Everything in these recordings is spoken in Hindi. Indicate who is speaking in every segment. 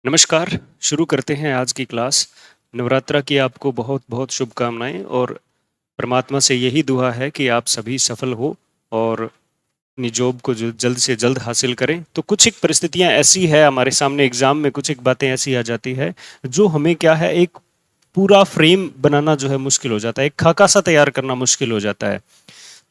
Speaker 1: नमस्कार, शुरू करते हैं आज की क्लास। नवरात्रा की आपको बहुत-बहुत शुभकामनाएँ और परमात्मा से यही दुआ है कि आप सभी सफल हो और अपनी जॉब को जो जल्द से जल्द हासिल करें। तो कुछ एक परिस्थितियाँ ऐसी है हमारे सामने एग्ज़ाम में कुछ एक बातें ऐसी आ जाती है, जो हमें क्या है एक पूरा फ्रेम बनाना जो है मुश्किल हो जाता है, एक खाका-सा तैयार करना मुश्किल हो जाता है।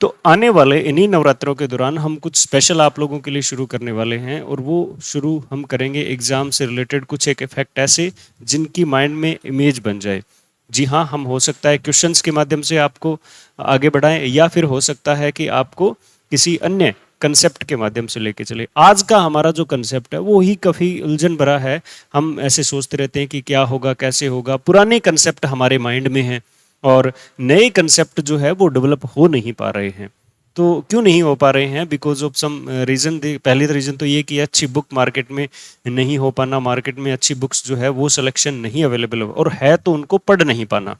Speaker 1: तो आने वाले इन्हीं नवरात्रों के दौरान हम कुछ स्पेशल आप लोगों के लिए शुरू करने वाले हैं और वो शुरू हम करेंगे एग्ज़ाम से रिलेटेड कुछ एक इफ़ेक्ट ऐसे जिनकी माइंड में इमेज बन जाए। जी हाँ, हम हो सकता है क्वेश्चंस के माध्यम से आपको आगे बढ़ाएँ या फिर हो सकता है कि आपको किसी अन्य कंसेप्ट के माध्यम से लेके चले। आज का हमारा जो कंसेप्ट है वो ही काफ़ी उलझन भरा है। हम ऐसे सोचते रहते हैं कि क्या होगा, कैसे होगा? पुराने कंसेप्ट हमारे माइंड में हैं और नए कंसेप्ट जो है वो डेवलप हो नहीं पा रहे हैं। तो क्यों नहीं हो पा रहे हैं? Because of some reason. पहली रीज़न तो ये कि अच्छी बुक मार्केट में नहीं हो पाना, मार्केट में अच्छी बुक्स जो है वो सिलेक्शन नहीं अवेलेबल हो और है तो उनको पढ़ नहीं पाना।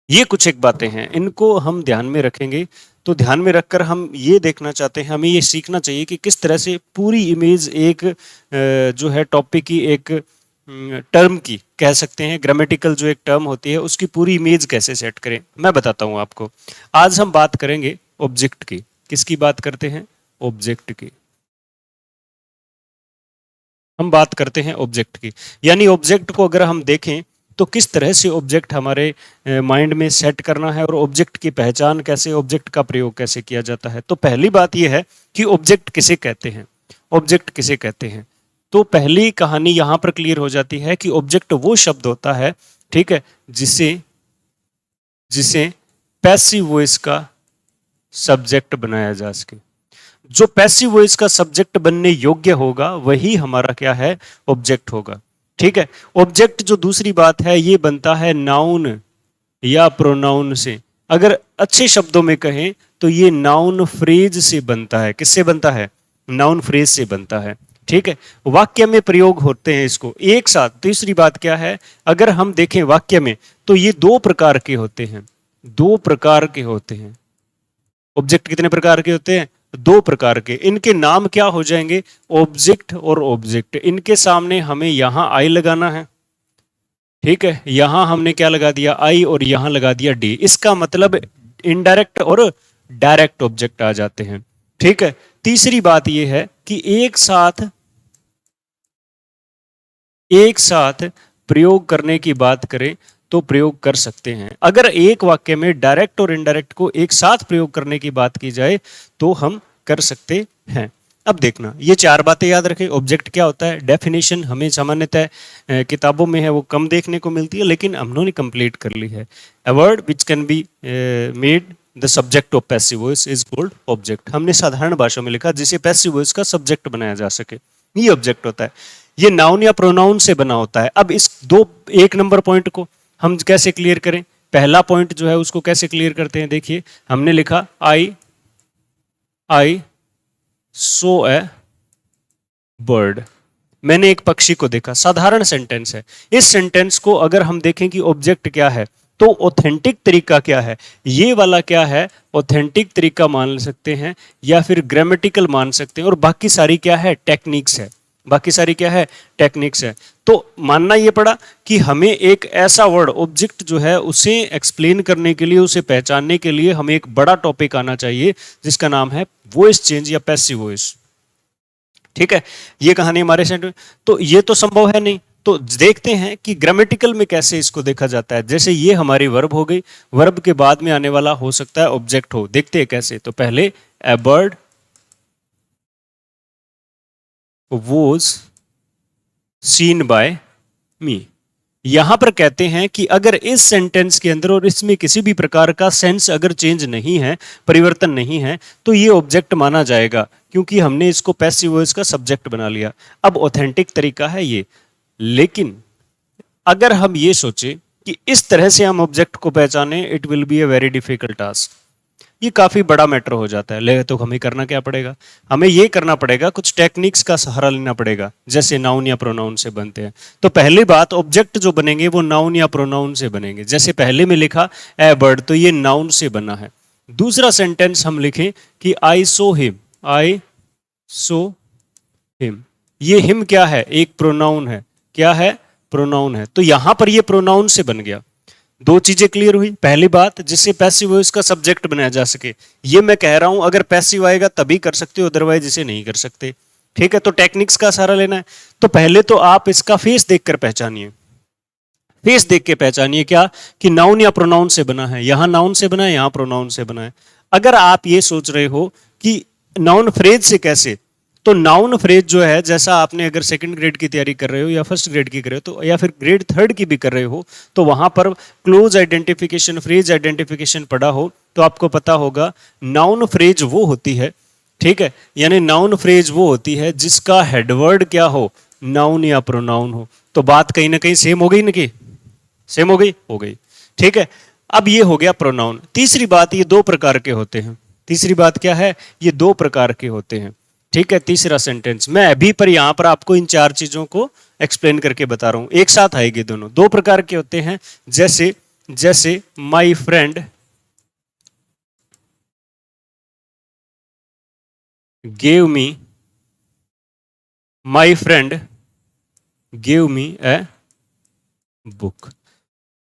Speaker 1: ये कुछ एक बातें हैं, इनको हम ध्यान में रखेंगे। तो ध्यान में रखकर हम ये देखना चाहते हैं, हमें ये सीखना चाहिए कि किस तरह से पूरी इमेज एक जो है टॉपिक की एक टर्म की कह सकते हैं, ग्रामेटिकल जो एक टर्म होती है उसकी पूरी इमेज कैसे सेट करें। मैं बताता हूँ आपको। आज हम बात करेंगे ऑब्जेक्ट की। किसकी बात करते हैं? ऑब्जेक्ट की। हम बात करते हैं ऑब्जेक्ट की, यानी ऑब्जेक्ट को अगर हम देखें तो किस तरह से ऑब्जेक्ट हमारे माइंड में सेट करना है और ऑब्जेक्ट की पहचान कैसे, ऑब्जेक्ट का प्रयोग कैसे किया जाता है। तो पहली बात यह है कि ऑब्जेक्ट किसे कहते हैं, ऑब्जेक्ट किसे कहते हैं। तो पहली कहानी यहाँ पर क्लियर हो जाती है कि ऑब्जेक्ट वो शब्द होता है, ठीक है, जिसे जिसे पैसिव वॉइस का सब्जेक्ट बनाया जा सके। जो पैसिव वॉइस का सब्जेक्ट बनने योग्य होगा वही हमारा क्या है, ऑब्जेक्ट होगा। ठीक है। ऑब्जेक्ट जो दूसरी बात है ये बनता है नाउन या प्रोनाउन से। अगर अच्छे शब्दों में कहें तो ये नाउन फ्रेज से बनता है। किससे बनता है? नाउन फ्रेज से बनता है। ठीक है। वाक्य में प्रयोग होते हैं इसको एक साथ। तीसरी बात क्या है, अगर हम देखें वाक्य में तो ये दो प्रकार के होते हैं, दो प्रकार के होते हैं। ऑब्जेक्ट कितने प्रकार के होते हैं? दो प्रकार के। इनके नाम क्या हो जाएंगे? ऑब्जेक्ट और ऑब्जेक्ट। इनके सामने हमें यहां आई लगाना है, ठीक है, यहां हमने क्या लगा दिया? आई, और यहां लगा दिया डी। इसका मतलब इनडायरेक्ट और डायरेक्ट ऑब्जेक्ट आ जाते हैं। ठीक है। तीसरी बात यह है कि एक साथ प्रयोग करने की बात करें तो प्रयोग कर सकते हैं। अगर एक वाक्य में डायरेक्ट और इनडायरेक्ट को एक साथ प्रयोग करने की बात की जाए तो हम कर सकते हैं। अब देखना, ये चार बातें याद रखें। ऑब्जेक्ट क्या होता है? डेफिनेशन हमें सामान्यतः किताबों में है वो कम देखने को मिलती है, लेकिन हमने कंप्लीट कर ली है। A word which can be made the subject of passive voice is called object. हमने साधारण भाषा में लिखा जिसे पैसिव वॉइस का सब्जेक्ट बनाया जा सके, ये ऑब्जेक्ट होता है। ये नाउन या प्रोनाउन से बना होता है। अब इस दो एक नंबर पॉइंट को हम कैसे क्लियर करें? पहला पॉइंट जो है उसको कैसे क्लियर करते हैं? देखिए, हमने लिखा आई सो ए बर्ड। मैंने एक पक्षी को देखा। साधारण सेंटेंस है। इस सेंटेंस को अगर हम देखें कि ऑब्जेक्ट क्या है तो ऑथेंटिक तरीका क्या है, ये वाला क्या है, ऑथेंटिक तरीका मान सकते हैं या फिर ग्रामेटिकल मान सकते हैं, और बाकी सारी क्या है? टेक्निक्स है। बाकी सारी क्या है? टेक्निक्स है। तो मानना ये पड़ा कि हमें एक ऐसा वर्ड ऑब्जेक्ट जो है उसे एक्सप्लेन करने के लिए, उसे पहचानने के लिए हमें एक बड़ा टॉपिक आना चाहिए जिसका नाम है वॉइस चेंज या पैसिव वॉइस। ठीक है। ये कहानी हमारे सेंटर में, तो ये तो संभव है नहीं। तो देखते हैं कि ग्रामेटिकल में कैसे इसको देखा जाता है। जैसे ये हमारी वर्ब हो गई, वर्ब के बाद में आने वाला हो सकता है ऑब्जेक्ट हो। देखते हैं कैसे। तो पहले ए बर्ड वॉज सीन बाय मी। यहां पर कहते हैं कि अगर इस सेंटेंस के अंदर और इसमें किसी भी प्रकार का सेंस अगर चेंज नहीं है, परिवर्तन नहीं है, तो ये ऑब्जेक्ट माना जाएगा, क्योंकि हमने इसको पैसिव वॉइस का सब्जेक्ट बना लिया। अब ऑथेंटिक तरीका है ये। लेकिन अगर हम ये सोचे कि इस तरह से हम ऑब्जेक्ट को पहचाने, it will be a very difficult task. ये काफी बड़ा मैटर हो जाता है। ले तो हमें करना क्या पड़ेगा? हमें ये करना पड़ेगा, कुछ टेक्निक्स का सहारा लेना पड़ेगा, जैसे नाउन या प्रोनाउन से बनते हैं। तो पहली बात, ऑब्जेक्ट जो बनेंगे वो नाउन या प्रोनाउन से बनेंगे। जैसे पहले में लिखा ए बर्ड, तो ये नाउन से बना है। दूसरा सेंटेंस हम लिखें कि आई सो हिम, ये हिम क्या है, एक प्रोनाउन है, क्या है, प्रोनाउन है। तो यहां पर ये प्रोनाउन से बन गया। दो चीजें क्लियर हुई। पहली बात, जिससे पैसिव वॉइस का सब्जेक्ट बनाया जा सके, ये मैं कह रहा हूं अगर पैसिव आएगा तभी कर सकते हो, अदरवाइज इसे नहीं कर सकते। ठीक है, तो टेक्निक्स का सहारा लेना है। तो पहले तो आप इसका फेस देखकर पहचानिए, फेस देख के पहचानिए क्या, कि नाउन या प्रोनाउन से बना है। यहां नाउन से बना है, यहां प्रोनाउन से बना है। अगर आप ये सोच रहे हो कि नाउन फ्रेज से कैसे, तो नाउन फ्रेज जो है, जैसा आपने अगर सेकंड ग्रेड की तैयारी कर रहे हो या फर्स्ट ग्रेड की कर रहे हो, तो या फिर ग्रेड थर्ड की भी कर रहे हो, तो वहां पर क्लोज आइडेंटिफिकेशन, फ्रेज आइडेंटिफिकेशन पढ़ा हो तो आपको पता होगा नाउन फ्रेज वो होती है, ठीक है, यानी नाउन फ्रेज वो होती है जिसका हेडवर्ड क्या हो, नाउन या प्रोनाउन हो। तो बात कहीं ना कहीं सेम हो गई ना, कि सेम हो गई। ठीक है, अब ये हो गया प्रोनाउन। तीसरी बात, ये दो प्रकार के होते हैं। तीसरी बात क्या है, ये दो प्रकार के होते हैं। ठीक है, तीसरा सेंटेंस मैं अभी पर यहां पर आपको इन चार चीजों को एक्सप्लेन करके बता रहा हूं, एक साथ आएंगे दोनों। दो प्रकार के होते हैं, जैसे जैसे my friend gave me, my friend gave me a book.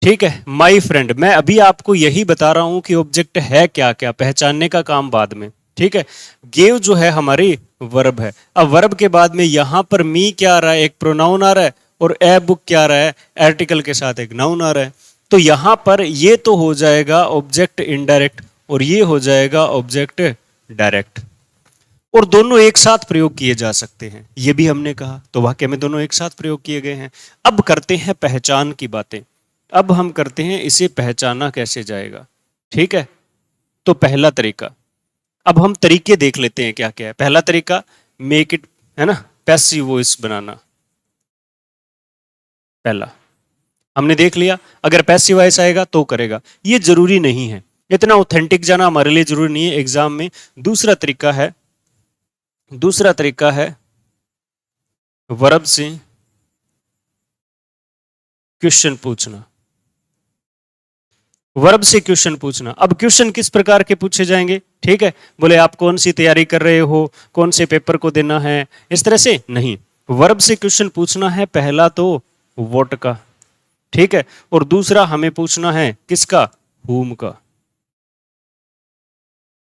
Speaker 1: ठीक है, माई फ्रेंड, मैं अभी आपको यही बता रहा हूं कि ऑब्जेक्ट है क्या क्या, पहचानने का काम बाद में। ठीक है, गेव जो है हमारी वर्ब है। अब वर्ब के बाद में यहां पर मी क्या आ रहा है, एक प्रोनाउन आ रहा है, और ए बुक क्या आ रहा है, आर्टिकल के साथ एक नाउन आ रहा है। तो यहां पर ये तो हो जाएगा ऑब्जेक्ट इनडायरेक्ट, और ये हो जाएगा ऑब्जेक्ट डायरेक्ट, और दोनों एक साथ प्रयोग किए जा सकते हैं, ये भी हमने कहा। तो वाक्य में दोनों एक साथ प्रयोग किए गए हैं। अब करते हैं पहचान की बातें। अब हम करते हैं इसे पहचाना कैसे जाएगा। ठीक है, तो पहला तरीका, अब हम तरीके देख लेते हैं क्या क्या है। पहला तरीका, मेक इट, है ना, पैसिव वॉइस बनाना। पहला हमने देख लिया, अगर पैसिव वॉइस आएगा तो करेगा, ये जरूरी नहीं है, इतना ऑथेंटिक जाना हमारे लिए जरूरी नहीं है एग्जाम में। दूसरा तरीका है, दूसरा तरीका है वर्ब से क्वेश्चन पूछना। वर्ब से क्वेश्चन पूछना। अब क्वेश्चन किस प्रकार के पूछे जाएंगे, ठीक है, बोले आप कौन सी तैयारी कर रहे हो, कौन से पेपर को देना है, इस तरह से नहीं। वर्ब से क्वेश्चन पूछना है, पहला तो व्हाट का, ठीक है, और दूसरा हमें पूछना है किसका, whom का।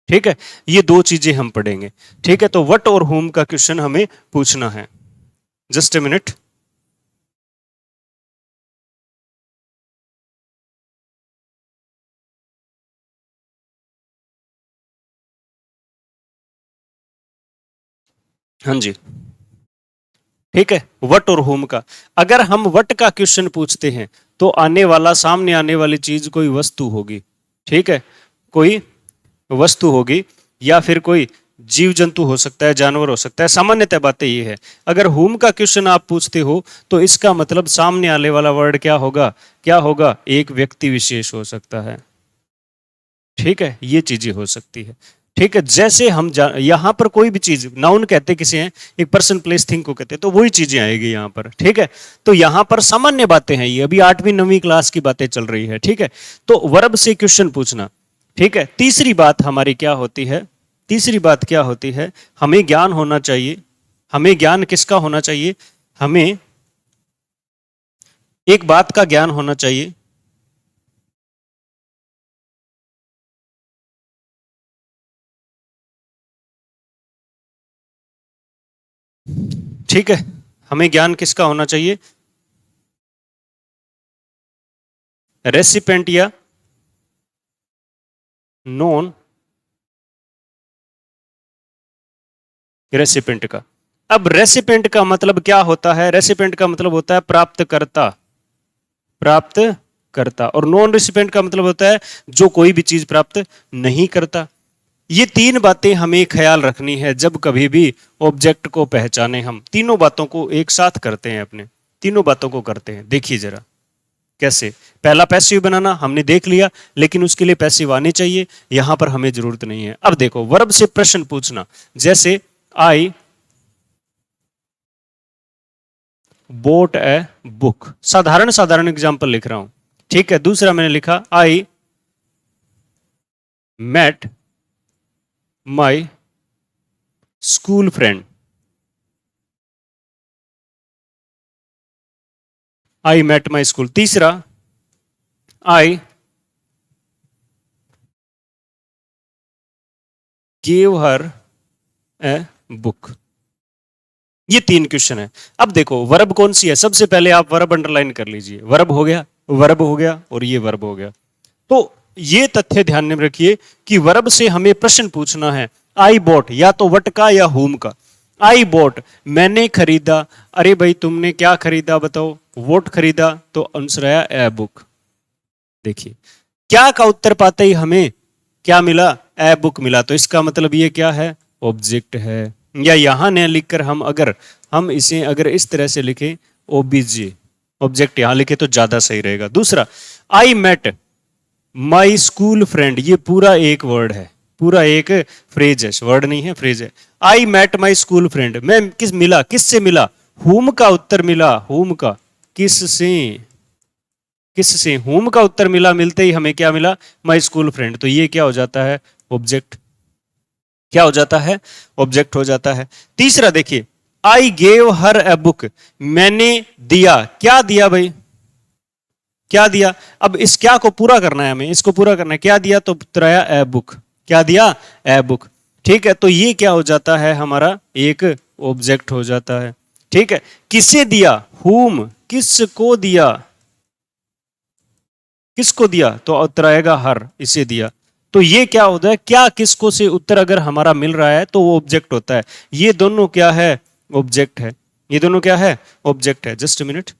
Speaker 1: ठीक है, ये दो चीजें हम पढ़ेंगे। ठीक है, तो व्हाट और whom का क्वेश्चन हमें पूछना है। Just a minute. हाँ जी, ठीक है, वट और होम का। अगर हम वट का क्वेश्चन पूछते हैं तो आने वाला, सामने आने वाली चीज कोई वस्तु होगी, ठीक है, कोई वस्तु होगी, या फिर कोई जीव जंतु हो सकता है, जानवर हो सकता है, सामान्यतः बातें ये है। अगर होम का क्वेश्चन आप पूछते हो तो इसका मतलब सामने आने वाला वर्ड क्या होगा, क्या होगा, एक व्यक्ति विशेष हो सकता है। ठीक है, ये चीजें हो सकती है। ठीक है, जैसे हम यहां पर कोई भी चीज, नाउन कहते किसे हैं, एक पर्सन प्लेस थिंग को कहते हैं, तो वही चीजें आएगी यहां पर। ठीक है, तो यहां पर सामान्य बातें हैं, ये अभी 8वीं 9वीं क्लास की बातें चल रही है। ठीक है, तो वर्ब से क्वेश्चन पूछना। ठीक है, तीसरी बात हमारी क्या होती है, तीसरी बात क्या होती है, हमें ज्ञान होना चाहिए। हमें ज्ञान किसका होना चाहिए, हमें एक बात का ज्ञान होना चाहिए। ठीक है, हमें ज्ञान किसका होना चाहिए, रेसिपेंट या नॉन रेसिपेंट का। अब रेसिपेंट का मतलब क्या होता है, रेसिपेंट का मतलब होता है प्राप्तकर्ता, प्राप्त करता, और नॉन रेसिपेंट का मतलब होता है जो कोई भी चीज प्राप्त नहीं करता। ये तीन बातें हमें ख्याल रखनी है जब कभी भी ऑब्जेक्ट को पहचाने। हम तीनों बातों को एक साथ करते हैं, अपने तीनों बातों को करते हैं। देखिए जरा कैसे। पहला पैसिव बनाना हमने देख लिया, लेकिन उसके लिए पैसिव आने चाहिए, यहां पर हमें जरूरत नहीं है। अब देखो, वर्ब से प्रश्न पूछना, जैसे आई बोट ए बुक, साधारण साधारण एग्जांपल लिख रहा हूं। ठीक है, दूसरा मैंने लिखा I met my school friend. I met my school. तीसरा, I gave her a book. ये 3 क्वेश्चन है। अब देखो वर्ब कौन सी है, सबसे पहले आप वर्ब अंडरलाइन कर लीजिए। वर्ब हो गया, वर्ब हो गया और ये वर्ब हो गया। तो ये तथ्य ध्यान में रखिए कि वर्ब से हमें प्रश्न पूछना है। आई बॉट, या तो वट का या हुम का। आई बॉट, मैंने खरीदा। अरे भाई तुमने क्या खरीदा बताओ? वोट खरीदा, तो आंसर आया ए बुक। देखिए क्या का उत्तर पाते ही हमें क्या मिला? ए बुक मिला। तो इसका मतलब ये क्या है? ऑब्जेक्ट है। या यहां न लिखकर हम इसे अगर इस तरह से लिखें, ओबीजे, ऑब्जेक्ट यहां लिखे तो ज्यादा सही रहेगा। दूसरा, I met my school friend, ये पूरा एक वर्ड है, पूरा एक फ्रेज है, वर्ड नहीं है, फ्रेज है। I met my school friend, मैं किससे मिला? हुम का उत्तर मिला, हुम का, किससे, किससे, हुम का उत्तर मिला। मिलते ही हमें क्या मिला? माई स्कूल फ्रेंड। तो ये क्या हो जाता है? ऑब्जेक्ट। क्या हो जाता है? ऑब्जेक्ट हो जाता है। तीसरा देखिए, I gave her a book, मैंने दिया। क्या दिया भाई? क्या दिया? अब इस क्या को पूरा करना है हमें, इसको पूरा करना है। क्या दिया? तो उत्तर आया ए बुक। क्या दिया? A book. ठीक है, तो ये क्या हो जाता है? हमारा एक ऑब्जेक्ट हो जाता है। ठीक है, किसे दिया? हुम, किसको दिया? किसको दिया? तो उत्तर आएगा हर, इसे दिया। तो ये क्या होता है? क्या किसको से उत्तर अगर हमारा मिल रहा है तो वो ऑब्जेक्ट होता है। ये दोनों क्या है? ऑब्जेक्ट है। ये दोनों क्या है? ऑब्जेक्ट है। जस्ट मिनट,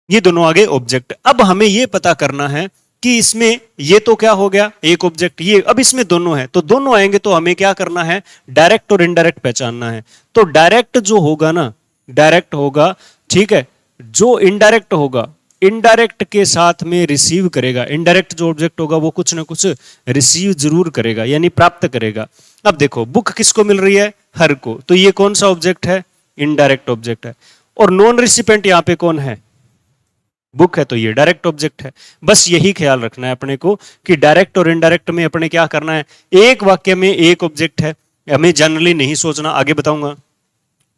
Speaker 1: ये दोनों आगे ऑब्जेक्ट। अब हमें ये पता करना है कि इसमें ये तो क्या हो गया? एक ऑब्जेक्ट। ये अब इसमें दोनों है, तो दोनों आएंगे तो हमें क्या करना है? डायरेक्ट और इनडायरेक्ट पहचानना है। तो डायरेक्ट जो होगा ना, डायरेक्ट होगा, ठीक है। जो इनडायरेक्ट होगा, इनडायरेक्ट के साथ में रिसीव करेगा। इनडायरेक्ट जो ऑब्जेक्ट होगा वो कुछ ना कुछ रिसीव जरूर करेगा, यानी प्राप्त करेगा। अब देखो बुक किसको मिल रही है? हर को। तो ये कौन सा ऑब्जेक्ट है? इनडायरेक्ट ऑब्जेक्ट है। और नॉन रिसिपेंट यहां पे कौन है? बुक है, तो ये डायरेक्ट ऑब्जेक्ट है। बस यही ख्याल रखना है अपने को कि डायरेक्ट और इनडायरेक्ट में अपने क्या करना है। एक वाक्य में एक ऑब्जेक्ट है, हमें जनरली नहीं सोचना, आगे बताऊंगा।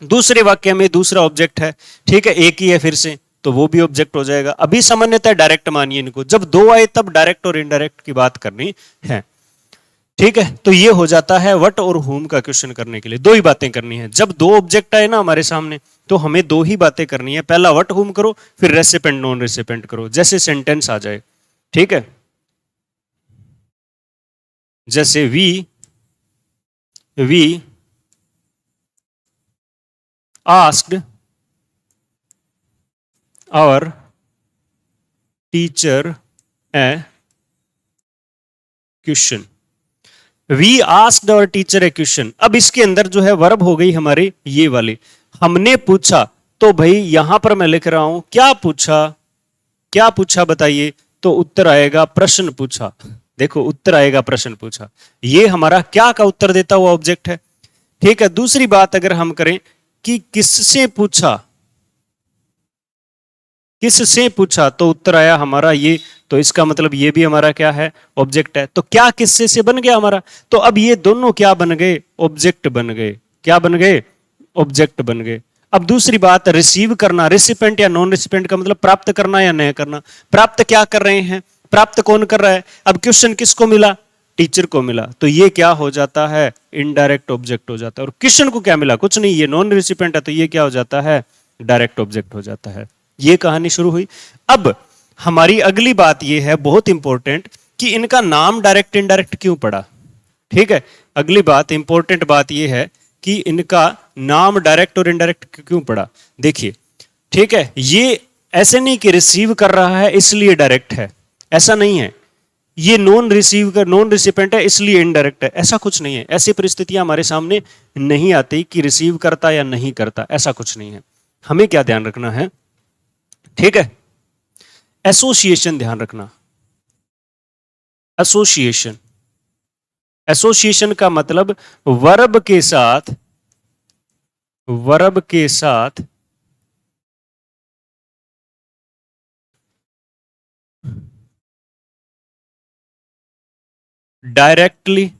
Speaker 1: दूसरे वाक्य में दूसरा ऑब्जेक्ट है, ठीक है, एक ही है फिर से, तो वो भी ऑब्जेक्ट हो जाएगा। अभी सामान्यतः डायरेक्ट मानिए इनको, जब दो आए तब डायरेक्ट और इनडायरेक्ट की बात करनी है। ठीक है, तो ये हो जाता है वट और हुम का क्वेश्चन करने के लिए दो ही बातें करनी है। जब दो ऑब्जेक्ट आए ना हमारे सामने, तो हमें दो ही बातें करनी है। पहला वट हुम करो, फिर रेसिपेंट नॉन रेसिपेंट करो, जैसे सेंटेंस आ जाए। ठीक है, जैसे we asked our teacher a question. We asked our teacher a question. अब इसके अंदर जो है वर्ब हो गई हमारी ये वाली, हमने पूछा। तो भाई यहां पर मैं लिख रहा हूं क्या पूछा? क्या पूछा बताइए? तो उत्तर आएगा प्रश्न पूछा। देखो उत्तर आएगा प्रश्न पूछा। ये हमारा क्या का उत्तर देता हुआ ऑब्जेक्ट है। ठीक है, दूसरी बात अगर हम करें कि किससे पूछा, किससे पूछा, तो उत्तर आया हमारा ये। तो इसका मतलब ये भी हमारा क्या है? ऑब्जेक्ट है। तो क्या किससे से बन गया हमारा। तो अब ये दोनों क्या बन गए? ऑब्जेक्ट बन गए। क्या बन गए? ऑब्जेक्ट बन गए। अब दूसरी बात, रिसीव करना, रिसिपेंट या नॉन रिसिपेंट का मतलब प्राप्त करना या नहीं करना। प्राप्त क्या कर रहे हैं? प्राप्त कौन कर रहा है? अब क्वेश्चन किसको मिला? टीचर को मिला। तो ये क्या हो जाता है? इनडायरेक्ट ऑब्जेक्ट हो जाता है। और क्वेश्चन को क्या मिला? कुछ नहीं, ये नॉन रिसिपेंट है, तो ये क्या हो जाता है? डायरेक्ट ऑब्जेक्ट हो जाता है। ये कहानी शुरू हुई। अब हमारी अगली बात यह है, बहुत इंपॉर्टेंट, कि इनका नाम डायरेक्ट इनडायरेक्ट क्यों पड़ा। ठीक है, अगली बात, इंपॉर्टेंट बात यह है कि इनका नाम डायरेक्ट और इनडायरेक्ट क्यों पड़ा। देखिए, ठीक है, ये ऐसे नहीं कि रिसीव कर रहा है इसलिए डायरेक्ट है, ऐसा नहीं है। ये नॉन रिसीव कर, नॉन रिसिपेंट है इसलिए इनडायरेक्ट है, ऐसा कुछ नहीं है। ऐसी परिस्थितियां हमारे सामने नहीं आती कि रिसीव करता या नहीं करता, ऐसा कुछ नहीं है। हमें क्या ध्यान रखना है? ठीक है, एसोसिएशन ध्यान रखना। एसोसिएशन, एसोसिएशन का मतलब वर्ब के साथ, वर्ब के साथ डायरेक्टली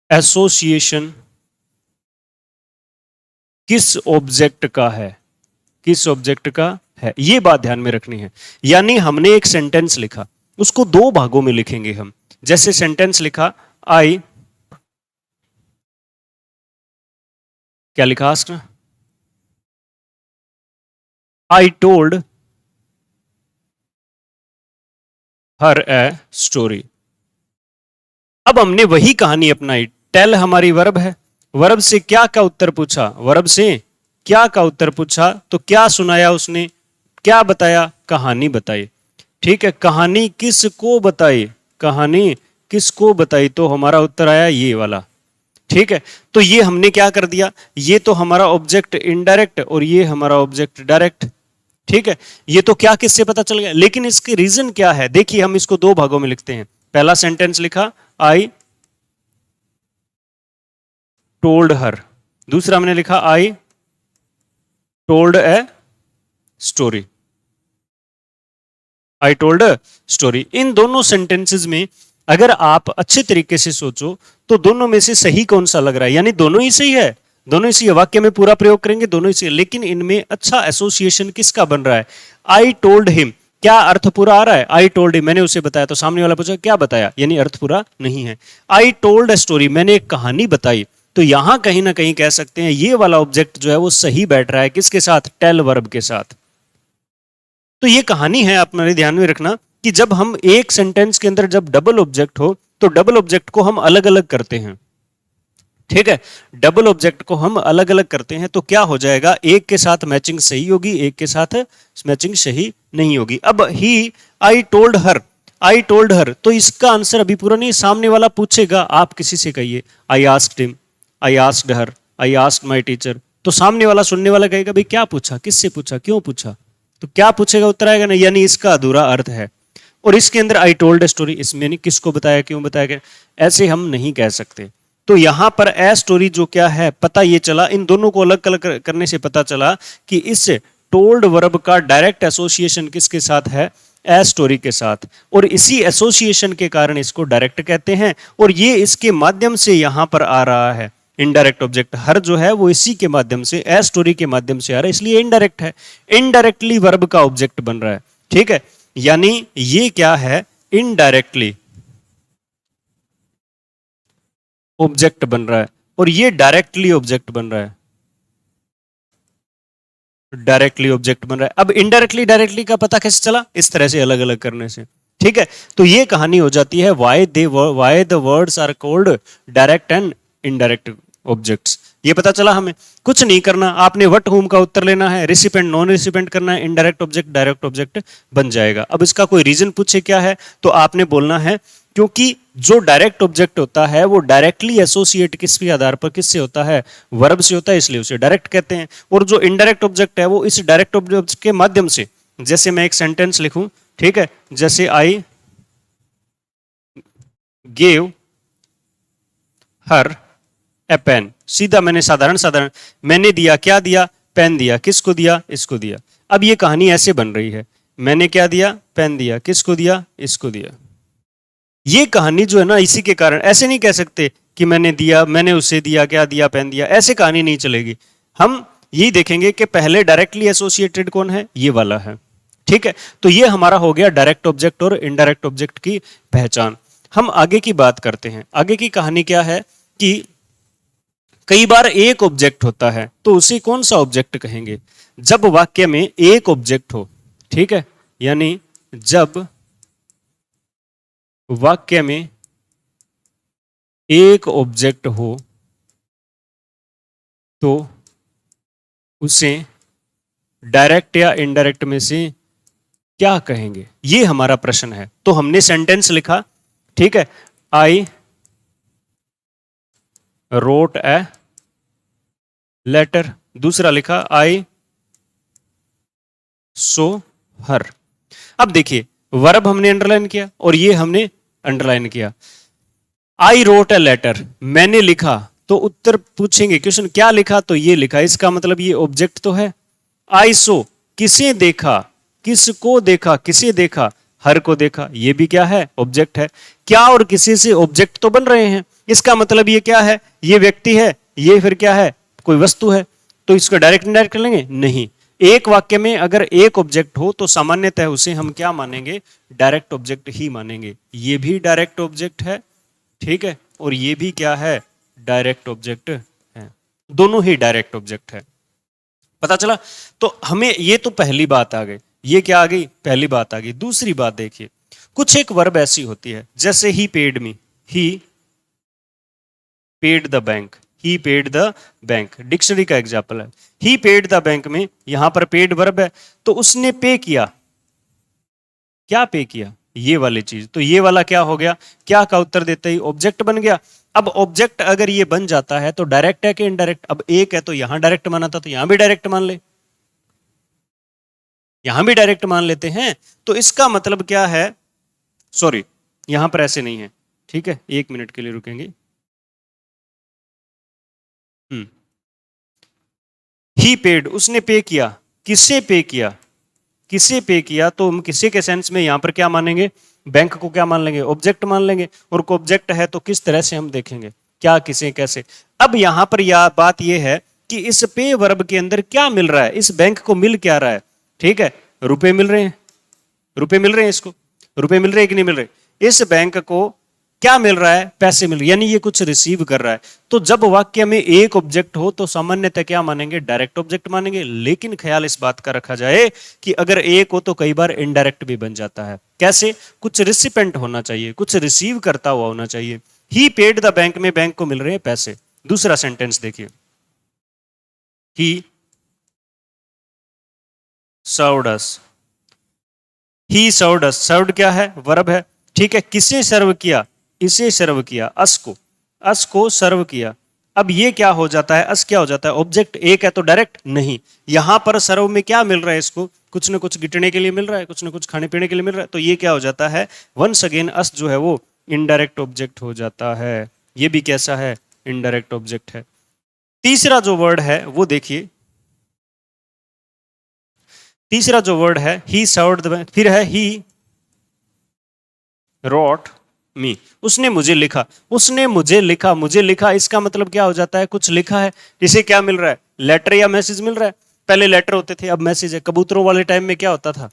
Speaker 1: एसोसिएशन किस ऑब्जेक्ट का है, किस ऑब्जेक्ट का है, ये बात ध्यान में रखनी है। यानी हमने एक सेंटेंस लिखा, उसको दो भागों में लिखेंगे हम। जैसे सेंटेंस लिखा आई, क्या लिखा ask, I told her a story. अब हमने वही कहानी अपनाई, टेल हमारी वर्ब है, वर्ब से क्या का उत्तर पूछा, वर्ब से क्या का उत्तर पूछा, तो क्या सुनाया उसने, क्या बताया, कहानी बताई। ठीक है, कहानी किसको बताई, कहानी किसको बताई, तो हमारा उत्तर आया ये वाला। ठीक है, तो ये हमने क्या कर दिया, ये तो हमारा ऑब्जेक्ट इनडायरेक्ट और ये हमारा ऑब्जेक्ट डायरेक्ट। ठीक है, ये तो क्या किससे पता चल गया, लेकिन इसके रीजन क्या है, देखिए हम इसको दो भागों में लिखते हैं। पहला सेंटेंस लिखा आई टोल्ड हर, दूसरा हमने लिखा I told a story, I told a story. इन दोनों सेंटेंसेस में अगर आप अच्छे तरीके से सोचो तो दोनों में से सही कौन सा लग रहा है, यानी दोनों ही सही है, दोनों ही सही, वाक्य में पूरा प्रयोग करेंगे दोनों ही सही, लेकिन इनमें अच्छा एसोसिएशन किसका बन रहा है, आई टोल्ड हिम, क्या अर्थ पूरा आ रहा है, आई टोल्ड हिम मैंने उसे बताया, तो सामने वाला पूछा क्या बताया, यानी अर्थ पूरा नहीं है। आई टोल्ड अ स्टोरी, मैंने एक कहानी बताई, तो यहां कहीं ना कहीं कह सकते हैं ये वाला ऑब्जेक्ट जो है वो सही बैठ रहा है, किसके साथ, टेल वर्ब के साथ। तो ये कहानी है, आप मेरे ध्यान में रखना कि जब हम एक सेंटेंस के अंदर जब डबल ऑब्जेक्ट हो तो डबल ऑब्जेक्ट को हम अलग अलग करते हैं। ठीक है, डबल ऑब्जेक्ट को हम अलग अलग करते हैं तो क्या हो जाएगा, एक के साथ मैचिंग सही होगी, एक के साथ मैचिंग सही नहीं होगी। अब ही I told her, I told her, तो इसका आंसर अभी पूरा नहीं, सामने वाला पूछेगा, आप किसी से कहिए I asked him, I asked her, I asked my teacher, तो सामने वाला सुनने वाला कहेगा भाई क्या पूछा, किससे पूछा, क्यों पूछा, तो क्या पूछेगा, उत्तर आएगा ना, यानी इसका अधूरा अर्थ है। और इसके अंदर आई टोल्ड स्टोरी, इसमें नहीं किसको बताया, क्यों बताया गया, ऐसे हम नहीं कह सकते। तो यहां पर ए स्टोरी जो क्या है, पता ये चला, इन दोनों को अलग अलग करने से पता चला कि इस टोल्ड वर्ब का डायरेक्ट एसोसिएशन किसके साथ है, ए स्टोरी के साथ, और इसी एसोसिएशन के कारण इसको डायरेक्ट कहते हैं, और ये इसके माध्यम से यहां पर आ रहा है। इनडायरेक्ट ऑब्जेक्ट हर जो है वो इसी के माध्यम से, ए स्टोरी के माध्यम से आ रहा है, इसलिए इनडायरेक्ट है, इनडायरेक्टली वर्ब का ऑब्जेक्ट बन रहा है। ठीक है, यानी ये क्या है, इनडायरेक्टली ऑब्जेक्ट बन रहा है, और ये डायरेक्टली ऑब्जेक्ट बन रहा है, डायरेक्टली ऑब्जेक्ट बन रहा है। अब इनडायरेक्टली डायरेक्टली का पता कैसे चला, इस तरह से अलग अलग करने से। ठीक है, तो ये कहानी हो जाती है why the words are called direct and indirect objects. ये पता चला हमें, कुछ नहीं करना, आपने व्हाट हुम का उत्तर लेना है, रिसिपेंट नॉन रिसिपेंट करना है, इनडायरेक्ट ऑब्जेक्ट डायरेक्ट ऑब्जेक्ट बन जाएगा। अब इसका कोई रीजन पूछे क्या है, तो आपने बोलना है क्योंकि जो डायरेक्ट ऑब्जेक्ट होता है वो डायरेक्टली एसोसिएट किसके आधार पर किससे होता है, वर्ब से होता है, इसलिए उसे डायरेक्ट कहते हैं। और जो इनडायरेक्ट ऑब्जेक्ट है वो इस डायरेक्ट ऑब्जेक्ट के माध्यम से, जैसे मैं एक सेंटेंस लिखूं, ठीक है, जैसे I gave her A pen, सीधा मैंने साधारण मैंने दिया, क्या दिया, पेन दिया, किसको दिया, इसको दिया। अब ये कहानी ऐसे बन रही है, मैंने क्या दिया, पेन दिया, किसको दिया, इसको दिया। ये कहानी जो है ना, इसी के कारण, ऐसे नहीं कह सकते कि मैंने दिया, मैंने उसे दिया, क्या दिया, पेन दिया, ऐसे कहानी नहीं चलेगी। हम यही देखेंगे कि पहले डायरेक्टली एसोसिएटेड कौन है, ये वाला है। ठीक है, तो ये हमारा हो गया डायरेक्ट ऑब्जेक्ट और इनडायरेक्ट ऑब्जेक्ट की पहचान। हम आगे की बात करते हैं। आगे की कहानी क्या है कि कई बार एक ऑब्जेक्ट होता है, तो उसे कौन सा ऑब्जेक्ट कहेंगे, जब वाक्य में एक ऑब्जेक्ट हो। ठीक है, यानी जब वाक्य में एक ऑब्जेक्ट हो तो उसे डायरेक्ट या इनडायरेक्ट में से क्या कहेंगे, ये हमारा प्रश्न है। तो हमने सेंटेंस लिखा, ठीक है, आई रोट ए लेटर, दूसरा लिखा आई सो हर। अब देखिए, वर्ब हमने अंडरलाइन किया और ये हमने अंडरलाइन किया। आई रोट ए लेटर, मैंने लिखा, तो उत्तर पूछेंगे क्वेश्चन क्या लिखा, तो ये लिखा, इसका मतलब ये ऑब्जेक्ट तो है। आई सो, किसे देखा, किसको देखा, किसे देखा, हर को देखा, ये भी क्या है, ऑब्जेक्ट है। क्या और किसी से ऑब्जेक्ट तो बन रहे हैं, इसका मतलब ये क्या है, ये व्यक्ति है, ये फिर क्या है, कोई वस्तु है। तो इसको डायरेक्ट इनडायरेक्ट कर लेंगे? नहीं। एक वाक्य में अगर एक ऑब्जेक्ट हो तो सामान्यतः उसे हम क्या मानेंगे? डायरेक्ट ऑब्जेक्ट ही मानेंगे। ये भी डायरेक्ट ऑब्जेक्ट है, ठीक है, और ये भी क्या है? डायरेक्ट ऑब्जेक्ट है। दोनों ही डायरेक्ट ऑब्जेक्ट है। पता चला? तो हमें ये तो पहली बात आ गई। ये क्या आ गई? पहली बात आ गई। दूसरी बात देखिए, कुछ एक वर्ब ऐसी होती है, जैसे he paid me, he paid the bank, he paid the bank, dictionary का एग्जाम्पल है। ही पेड द बैंक में यहां पर पेड वर्ब है, तो उसने पे किया। क्या पे किया? ये वाली चीज। तो ये वाला क्या हो गया? क्या का उत्तर देते ही ऑब्जेक्ट बन गया। अब ऑब्जेक्ट अगर ये बन जाता है तो डायरेक्ट है कि इनडायरेक्ट? अब एक है तो यहां डायरेक्ट माना था, तो यहां भी डायरेक्ट मान ले, यहां भी डायरेक्ट मान लेते हैं। तो इसका मतलब क्या है? सॉरी, यहां पर ऐसे नहीं है, ठीक है, एक मिनट के लिए रुकेंगे। ही पेड, उसने पे किया। किससे पे किया? किसे पे किया? तो हम किसे के सेंस में यहां पर क्या मानेंगे? बैंक को क्या मान लेंगे? ऑब्जेक्ट मान लेंगे। और ऑब्जेक्ट है तो किस तरह से हम देखेंगे? क्या, किसे, कैसे? अब यहां पर यह बात यह है कि इस पे वर्ब के अंदर क्या मिल रहा है? इस बैंक को मिल क्या रहा है? ठीक है, रुपए मिल रहे हैं। रुपए मिल रहे हैं, इसको रुपए मिल रहे हैं कि नहीं मिल रहे? इस बैंक को क्या मिल रहा है? पैसे मिल रहे, यानी ये कुछ रिसीव कर रहा है। तो जब वाक्य में एक ऑब्जेक्ट हो तो सामान्यतः क्या मानेंगे? डायरेक्ट ऑब्जेक्ट मानेंगे। लेकिन ख्याल इस बात का रखा जाए कि अगर एक हो तो कई बार इनडायरेक्ट भी बन जाता है। कैसे? कुछ रिसिपेंट होना चाहिए, कुछ रिसीव करता हुआ होना चाहिए। ही पेड द बैंक में बैंक को मिल रहे हैं पैसे। दूसरा सेंटेंस देखिए, ही सर्व्ड अस, ही सर्व्ड अस। सर्व्ड क्या है? वर्ब है, ठीक है। किसे सर्व किया? इसे सर्व किया, अस को, अस को सर्व किया। अब ये क्या हो जाता है? अस क्या हो जाता है? ऑब्जेक्ट। एक है तो डायरेक्ट नहीं। यहां पर सर्व में क्या मिल रहा है इसको? कुछ ना कुछ गिटने के लिए मिल रहा है, कुछ ना कुछ खाने पीने के लिए मिल रहा है। तो ये क्या हो जाता है? वंस अगेन अस जो है वो इनडायरेक्ट ऑब्जेक्ट हो जाता है। ये भी कैसा है? इनडायरेक्ट ऑब्जेक्ट है। तीसरा जो वर्ड है वो देखिए, तीसरा जो वर्ड है ही सर्व्ड द, फिर है ही रोट मी, उसने मुझे लिखा। उसने मुझे लिखा, मुझे लिखा, इसका मतलब क्या हो जाता है? कुछ लिखा है। इसे क्या मिल रहा है? लेटर या मैसेज मिल रहा है। पहले लेटर होते थे, अब मैसेज है। कबूतरों वाले टाइम में क्या होता था?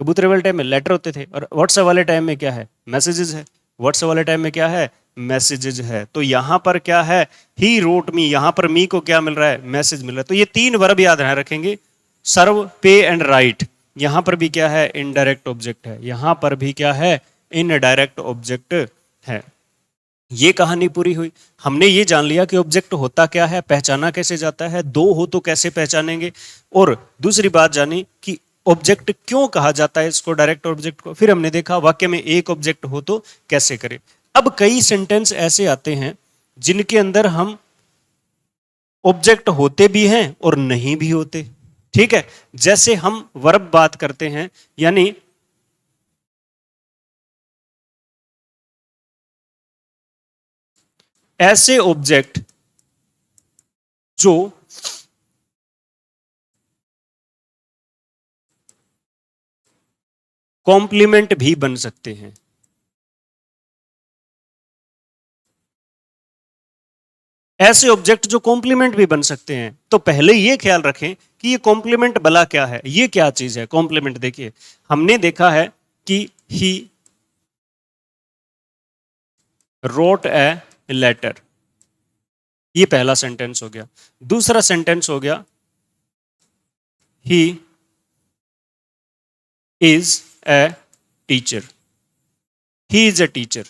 Speaker 1: कबूतर वाले टाइम में लेटर होते थे, और व्हाट्सएप वाले टाइम में क्या है? मैसेजेस है। व्हाट्सएप वाले टाइम में क्या है? मैसेजेस है। तो यहां पर क्या है? ही रोट मी, यहां पर मी को क्या मिल रहा है? मैसेज मिल रहा है। तो ये तीन वर्ब याद रखेंगे, सर्व, पे एंड राइट। यहां पर भी क्या है? इनडायरेक्ट ऑब्जेक्ट है। यहां पर भी क्या है? इनडायरेक्ट ऑब्जेक्ट है। ये कहानी पूरी हुई। हमने ये जान लिया कि ऑब्जेक्ट होता क्या है, पहचाना कैसे जाता है, दो हो तो कैसे पहचानेंगे, और दूसरी बात जानी कि ऑब्जेक्ट क्यों कहा जाता है इसको, डायरेक्ट ऑब्जेक्ट को। फिर हमने देखा वाक्य में एक ऑब्जेक्ट हो तो कैसे करें। अब कई सेंटेंस ऐसे आते हैं जिनके अंदर हम ऑब्जेक्ट होते भी हैं और नहीं भी होते, ठीक है। जैसे हम वर्ब बात करते हैं, यानी ऐसे ऑब्जेक्ट जो कॉम्प्लीमेंट भी बन सकते हैं। ऐसे ऑब्जेक्ट जो कॉम्प्लीमेंट भी बन सकते हैं। तो पहले ये ख्याल रखें कि ये कॉम्प्लीमेंट भला क्या है, ये क्या चीज है कॉम्प्लीमेंट। देखिए, हमने देखा है कि ही रोट ए लेटर, ये पहला सेंटेंस हो गया। दूसरा सेंटेंस हो गया he is a teacher, he is a teacher.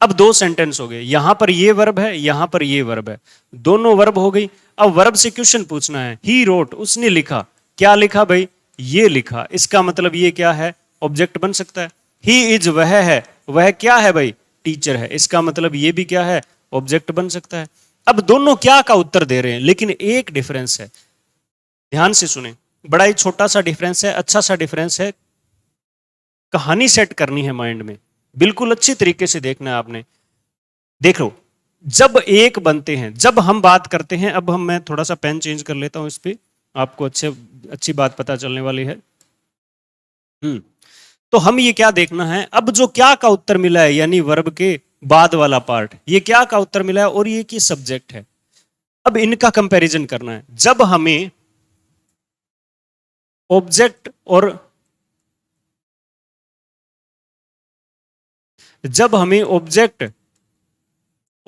Speaker 1: अब दो सेंटेंस हो गए, यहां पर ये वर्ब है, यहां पर ये वर्ब है, दोनों वर्ब हो गई। अब वर्ब से क्वेश्चन पूछना है, ही रोट, उसने लिखा। क्या लिखा भाई? ये लिखा। इसका मतलब ये क्या है? ऑब्जेक्ट बन सकता है। ही इज, वह है, वह क्या है भाई? टीचर है। इसका मतलब ये भी क्या है? ऑब्जेक्ट बन सकता है। अब दोनों क्या का उत्तर दे रहे हैं, लेकिन एक डिफरेंस है, ध्यान से सुने। बड़ा ही छोटा सा डिफरेंस है, अच्छा सा डिफरेंस है। कहानी सेट करनी है माइंड में, बिल्कुल अच्छी तरीके से देखना है आपने। देखो, जब एक बनते हैं, जब हम बात करते हैं, अब मैं थोड़ा सा पेन चेंज कर लेता हूं इस पे, आपको अच्छी बात पता चलने वाली है। तो हम ये क्या देखना है, अब जो क्या का उत्तर मिला है, यानी वर्ब के बाद वाला पार्ट, ये क्या का उत्तर मिला है, और ये की सब्जेक्ट है। अब इनका कंपैरिजन करना है। जब हमें ऑब्जेक्ट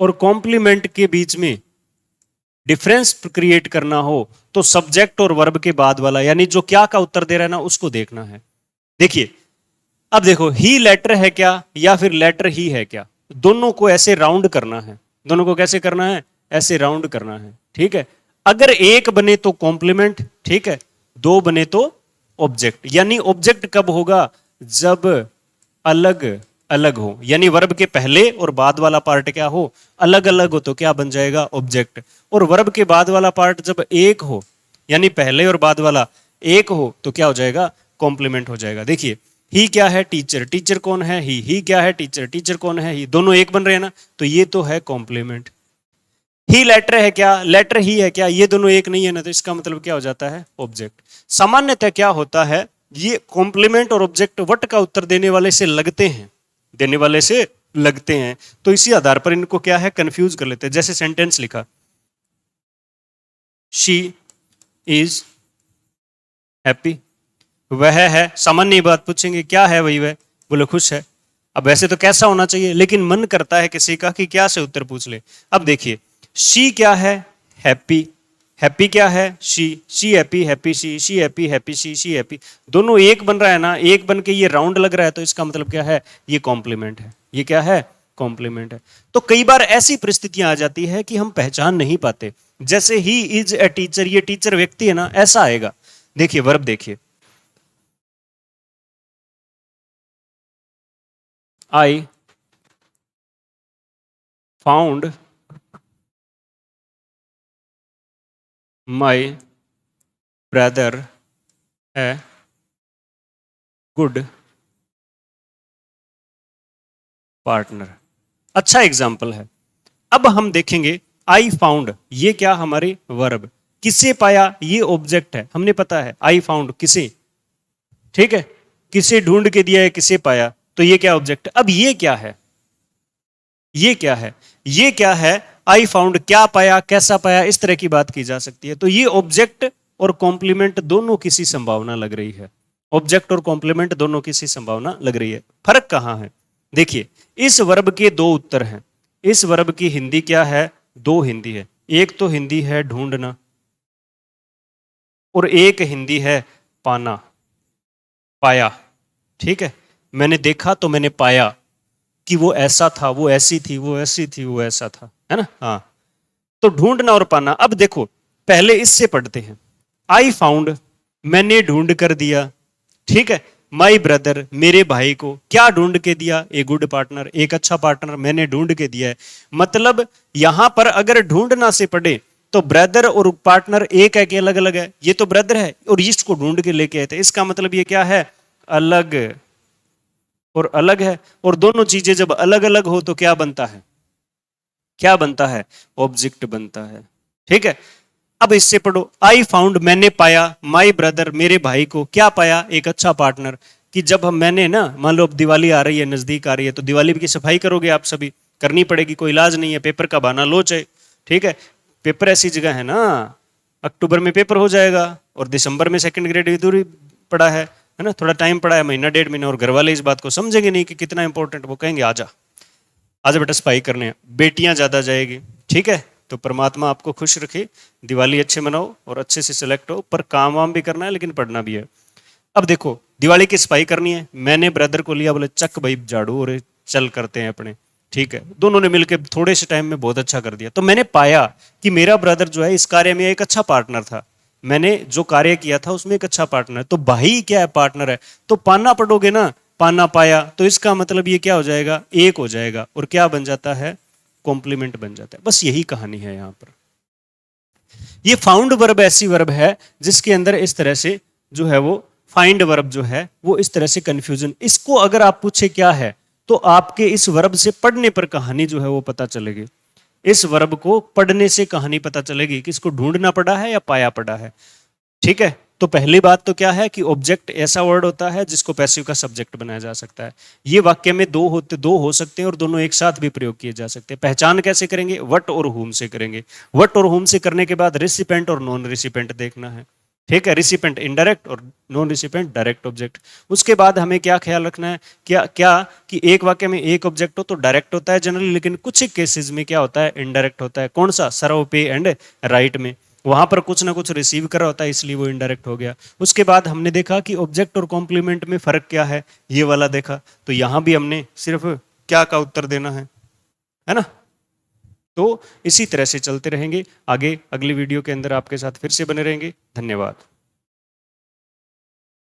Speaker 1: और कॉम्प्लीमेंट के बीच में डिफरेंस क्रिएट करना हो तो सब्जेक्ट और वर्ब के बाद वाला, यानी जो क्या का उत्तर दे रहा है ना, उसको देखना है। देखिए, अब देखो, ही लेटर है क्या या फिर लेटर ही है क्या, दोनों को ऐसे राउंड करना है। दोनों को कैसे करना है? ऐसे राउंड करना है, ठीक है। अगर एक बने तो कॉम्प्लीमेंट, ठीक है, दो बने तो ऑब्जेक्ट। यानी ऑब्जेक्ट कब होगा? जब अलग अलग हो, यानी वर्ब के पहले और बाद वाला पार्ट क्या हो? अलग अलग हो, तो क्या बन जाएगा? ऑब्जेक्ट। और वर्ब के बाद वाला पार्ट जब एक हो, यानी पहले और बाद वाला एक हो, तो क्या हो जाएगा? कॉम्प्लीमेंट हो जाएगा। देखिए, ही क्या है? टीचर। टीचर कौन है? ही क्या है? टीचर। टीचर कौन है? ही। दोनों एक बन रहे हैं ना, तो ये तो है कॉम्प्लीमेंट। ही लेटर है क्या? लेटर ही है क्या? ये दोनों एक नहीं है ना, तो इसका मतलब क्या हो जाता है? ऑब्जेक्ट। सामान्यतः क्या होता है, ये कॉम्प्लीमेंट और ऑब्जेक्ट वट का उत्तर देने वाले से लगते हैं, देने वाले से लगते हैं, तो इसी आधार पर इनको क्या है? कंफ्यूज कर लेते हैं। जैसे सेंटेंस लिखा, शी इज हैप्पी, वह है। सामान्य बात पूछेंगे, क्या है वही? वह बोले खुश है। अब वैसे तो कैसा होना चाहिए, लेकिन मन करता है किसी का कि क्या से उत्तर पूछ ले। अब देखिए, शी क्या है? हैप्पी। हैप्पी क्या है? She happy, happy she happy, happy she happy. दोनों एक बन रहा है ना, एक बन के ये राउंड लग रहा है, तो इसका मतलब क्या है? ये कॉम्प्लीमेंट है। ये क्या है? कॉम्प्लीमेंट है। तो कई बार ऐसी परिस्थितियां आ जाती है कि हम पहचान नहीं पाते। जैसे ही इज ए टीचर, ये टीचर व्यक्ति है ना, ऐसा आएगा। देखिए वर्ब, देखिए, आई फाउंड माई ब्रदर है गुड पार्टनर। अच्छा एग्जाम्पल है। अब हम देखेंगे, आई फाउंड, ये क्या? हमारे वर्ब। किसे पाया? ये ऑब्जेक्ट है, हमने पता है। आई फाउंड किसे, ठीक है, किसे ढूंढ के दिया है, किसे पाया, तो ये क्या? ऑब्जेक्ट। अब ये क्या है? ये क्या है? ये क्या है? आई फाउंड, क्या पाया, कैसा पाया, इस तरह की बात की जा सकती है। तो ये ऑब्जेक्ट और कॉम्प्लीमेंट दोनों की सी संभावना लग रही है। ऑब्जेक्ट और कॉम्प्लीमेंट दोनों की सी संभावना लग रही है। फर्क कहां है? देखिए, इस वर्ब के दो उत्तर हैं। इस वर्ब की हिंदी क्या है? दो हिंदी है। एक तो हिंदी है ढूंढना, और एक हिंदी है पाना, पाया, ठीक है। मैंने देखा तो मैंने पाया कि वो ऐसा था, वो ऐसी थी, वो ऐसी थी, वो ऐसा था, है ना? हाँ। तो ढूंढना और पाना। अब देखो, पहले इससे पढ़ते हैं। आई फाउंड, मैंने ढूंढ कर दिया, ठीक है। माई ब्रदर, मेरे भाई को क्या ढूंढ के दिया? ए गुड पार्टनर, एक अच्छा पार्टनर मैंने ढूंढ के दिया है। मतलब यहां पर अगर ढूंढना से पढ़े तो ब्रदर और पार्टनर एक है कि अलग अलग है? ये तो ब्रदर है और इसको ढूंढ के लेके आए थे, इसका मतलब ये क्या है? अलग और अलग है। और दोनों चीजें जब अलग अलग हो तो क्या बनता है? क्या बनता है? ऑब्जेक्ट बनता है, ठीक है। अब इससे पढ़ो, आई फाउंड, मैंने पाया, माई ब्रदर, मेरे भाई को क्या पाया? एक अच्छा पार्टनर। कि जब हम, मैंने ना, मान लो अब दिवाली आ रही है, नजदीक आ रही है, तो दिवाली की सफाई करोगे आप सभी, करनी पड़ेगी, कोई इलाज नहीं है। पेपर का बहाना लो चाहे, ठीक है। पेपर ऐसी जगह है ना, अक्टूबर में पेपर हो जाएगा और दिसंबर में सेकंड ग्रेड दूरी पड़ा है ना, थोड़ा टाइम पड़ा है, महीना डेढ़ महीना। और घर वाले इस बात को समझेंगे नहीं कि कितना इंपॉर्टेंट, वो कहेंगे आजा आजा बेटा सफाई करने हैं। बेटियां ज्यादा जाएगी, ठीक है। तो परमात्मा आपको खुश रखे, दिवाली अच्छे मनाओ और अच्छे से सिलेक्ट हो, पर काम वाम भी करना है लेकिन पढ़ना भी है। अब देखो, दिवाली की सफाई करनी है, मैंने ब्रदर को लिया, बोले चक भाई झाड़ू और चल करते हैं अपने, ठीक है। दोनों ने मिलकर थोड़े से टाइम में बहुत अच्छा कर दिया। तो मैंने पाया कि मेरा ब्रदर जो है इस कार्य में एक अच्छा पार्टनर था, मैंने जो कार्य किया था उसमें एक अच्छा पार्टनर है। तो भाई क्या है? पार्टनर है। तो पाना पढ़ोगे ना, पाना पाया, तो इसका मतलब ये क्या हो जाएगा? एक हो जाएगा, और क्या बन जाता है? कॉम्प्लीमेंट बन जाता है। बस यही कहानी है यहां पर। ये फाउंड वर्ब ऐसी वर्ब है जिसके अंदर इस तरह से जो है वो फाइंड वर्ब जो है वो इस तरह से कंफ्यूजन, इसको अगर आप पूछे क्या है, तो आपके इस वर्ब से पढ़ने पर कहानी जो है वो पता चलेगी। इस वर्ब को पढ़ने से कहानी पता चलेगी कि इसको ढूंढना पड़ा है या पाया पड़ा है, ठीक है। तो पहली बात तो क्या है कि ऑब्जेक्ट ऐसा वर्ड होता है जिसको पैसिव का सब्जेक्ट बनाया जा सकता है। ये वाक्य में दो हो सकते हैं और दोनों एक साथ भी प्रयोग किए जा सकते हैं। पहचान कैसे करेंगे? व्हाट और whom से करेंगे। व्हाट और whom से करने के बाद रिसिपेंट और नॉन रिसिपेंट देखना है, ठीक है। रिसिपेंट इनडायरेक्ट और नॉन रिसिपेंट डायरेक्ट ऑब्जेक्ट। उसके बाद हमें क्या ख्याल रखना है, क्या क्या कि एक वाक्य में एक ऑब्जेक्ट हो तो डायरेक्ट होता है जनरली, लेकिन कुछ केसेस में क्या होता है, इनडायरेक्ट होता है। कौन सा? सर्व, पे एंड राइट में, वहां पर कुछ ना कुछ रिसीव कर रहा होता है, इसलिए वो इनडायरेक्ट हो गया। उसके बाद हमने देखा कि ऑब्जेक्ट और कॉम्प्लीमेंट में फर्क क्या है, ये वाला देखा। तो यहां भी हमने सिर्फ क्या का उत्तर देना है ना। तो इसी तरह से चलते रहेंगे आगे, अगली वीडियो के अंदर आपके साथ फिर से बने रहेंगे। धन्यवाद।